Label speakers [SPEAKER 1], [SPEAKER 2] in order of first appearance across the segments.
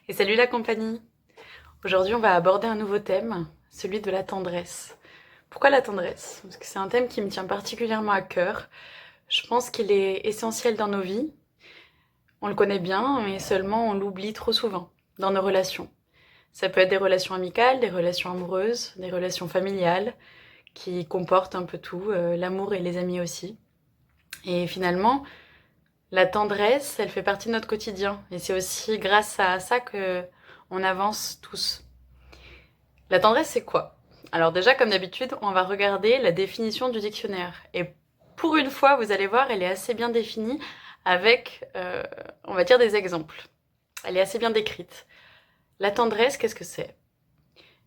[SPEAKER 1] Et salut la compagnie! Aujourd'hui, on va aborder un nouveau thème, celui de la tendresse. Pourquoi la tendresse? Parce que c'est un thème qui me tient particulièrement à cœur. Je pense qu'il est essentiel dans nos vies. On le connaît bien, mais seulement on l'oublie trop souvent dans nos relations. Ça peut être des relations amicales, des relations amoureuses, des relations familiales, qui comportent un peu tout, l'amour et les amis aussi. Et finalement, la tendresse, elle fait partie de notre quotidien. Et c'est aussi grâce à ça que on avance tous. La tendresse, c'est quoi? Alors déjà, comme d'habitude, on va regarder la définition du dictionnaire. Et pour une fois, vous allez voir, elle est assez bien définie avec, on va dire, des exemples. Elle est assez bien décrite. La tendresse, qu'est-ce que c'est?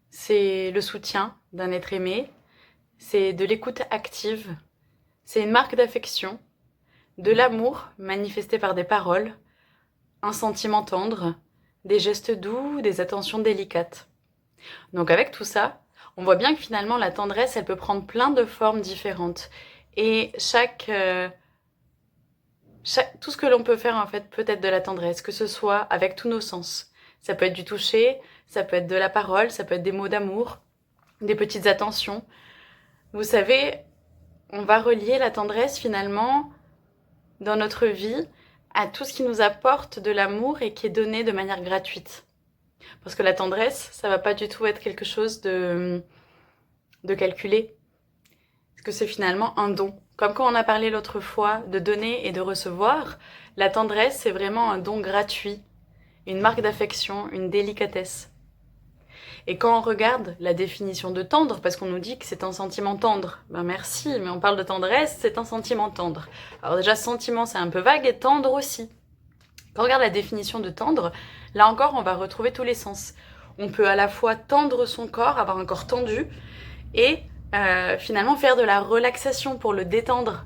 [SPEAKER 1] C'est le soutien d'un être aimé, c'est de l'écoute active, c'est une marque d'affection, de l'amour manifesté par des paroles, un sentiment tendre, des gestes doux, des attentions délicates. Donc avec tout ça, on voit bien que finalement la tendresse, elle peut prendre plein de formes différentes. Et tout ce que l'on peut faire en fait peut être de la tendresse, que ce soit avec tous nos sens. Ça peut être du toucher, ça peut être de la parole, ça peut être des mots d'amour, des petites attentions. Vous savez, on va relier la tendresse finalement dans notre vie à tout ce qui nous apporte de l'amour et qui est donné de manière gratuite. Parce que la tendresse, ça va pas du tout être quelque chose de calculé. Parce que c'est finalement un don. Comme quand on a parlé l'autre fois de donner et de recevoir, la tendresse, c'est vraiment un don gratuit, une marque d'affection, une délicatesse. Et quand on regarde la définition de tendre, parce qu'on nous dit que c'est un sentiment tendre, ben merci, mais on parle de tendresse, c'est un sentiment tendre. Alors déjà, sentiment, c'est un peu vague, et tendre aussi. Quand on regarde la définition de tendre, là encore, on va retrouver tous les sens. On peut à la fois tendre son corps, avoir un corps tendu, et finalement faire de la relaxation pour le détendre.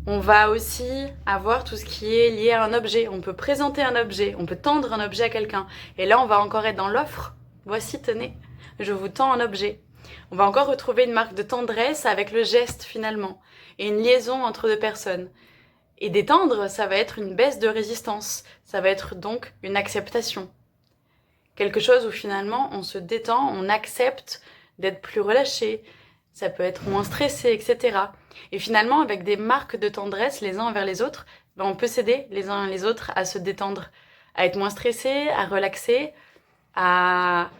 [SPEAKER 1] On va aussi avoir tout ce qui est lié à un objet. On peut présenter un objet, on peut tendre un objet à quelqu'un. Et là, on va encore être dans l'offre. Voici, tenez, je vous tends un objet. On va encore retrouver une marque de tendresse avec le geste finalement, et une liaison entre deux personnes. Et détendre, ça va être une baisse de résistance, ça va être donc une acceptation. Quelque chose où finalement on se détend, on accepte d'être plus relâché, ça peut être moins stressé, etc. Et finalement, avec des marques de tendresse les uns envers les autres, ben on peut s'aider les uns les autres à se détendre, à être moins stressé, à relaxer, à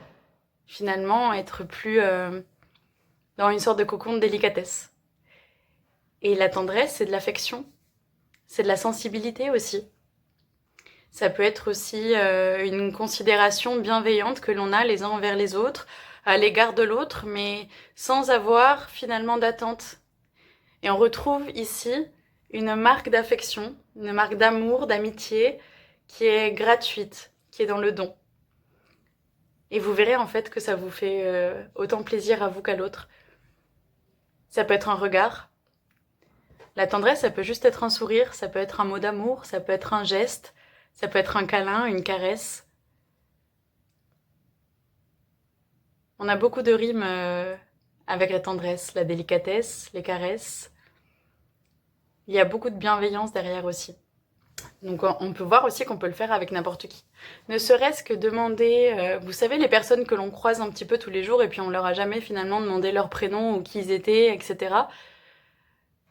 [SPEAKER 1] finalement être plus dans une sorte de cocon de délicatesse. Et la tendresse, c'est de l'affection, c'est de la sensibilité aussi. Ça peut être aussi une considération bienveillante que l'on a les uns envers les autres, à l'égard de l'autre, mais sans avoir finalement d'attente. Et on retrouve ici une marque d'affection, une marque d'amour, d'amitié, qui est gratuite, qui est dans le don. Et vous verrez en fait que ça vous fait autant plaisir à vous qu'à l'autre. Ça peut être un regard. La tendresse, ça peut juste être un sourire, ça peut être un mot d'amour, ça peut être un geste, ça peut être un câlin, une caresse. On a beaucoup de rimes avec la tendresse, la délicatesse, les caresses. Il y a beaucoup de bienveillance derrière aussi. Donc on peut voir aussi qu'on peut le faire avec n'importe qui. Ne serait-ce que demander, vous savez, les personnes que l'on croise un petit peu tous les jours et puis on leur a jamais finalement demandé leur prénom ou qui ils étaient, etc.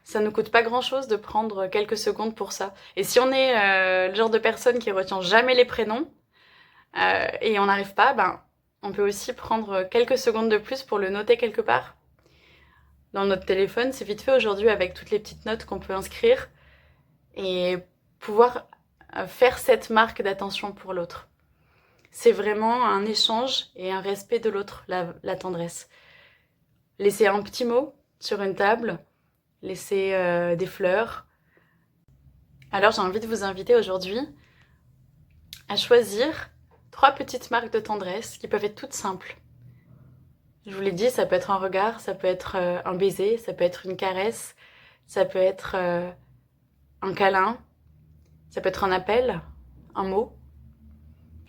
[SPEAKER 1] Ça ne coûte pas grand-chose de prendre quelques secondes pour ça. Et si on est le genre de personne qui retient jamais les prénoms et on n'arrive pas, ben on peut aussi prendre quelques secondes de plus pour le noter quelque part. Dans notre téléphone, c'est vite fait aujourd'hui avec toutes les petites notes qu'on peut inscrire et pouvoir faire cette marque d'attention pour l'autre. C'est vraiment un échange et un respect de l'autre, la tendresse. Laisser un petit mot sur une table, laisser des fleurs. Alors j'ai envie de vous inviter aujourd'hui à choisir 3 petites marques de tendresse qui peuvent être toutes simples. Je vous l'ai dit, ça peut être un regard, ça peut être un baiser, ça peut être une caresse, ça peut être un câlin, ça peut être un appel, un mot.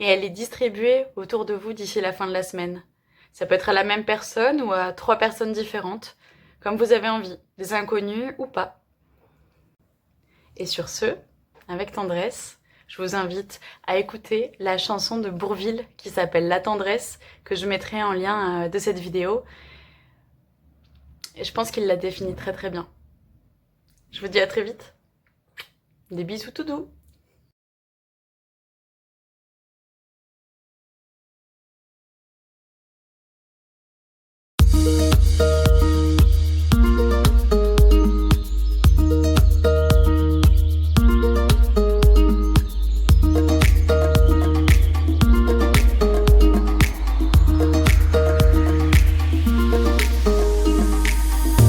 [SPEAKER 1] Et elle est distribuée autour de vous d'ici la fin de la semaine. Ça peut être à la même personne ou à 3 personnes différentes, comme vous avez envie, des inconnus ou pas. Et sur ce, avec tendresse, je vous invite à écouter la chanson de Bourvil qui s'appelle La tendresse, que je mettrai en lien de cette vidéo. Et je pense qu'il la définit très très bien. Je vous dis à très vite. Des bisous tout doux.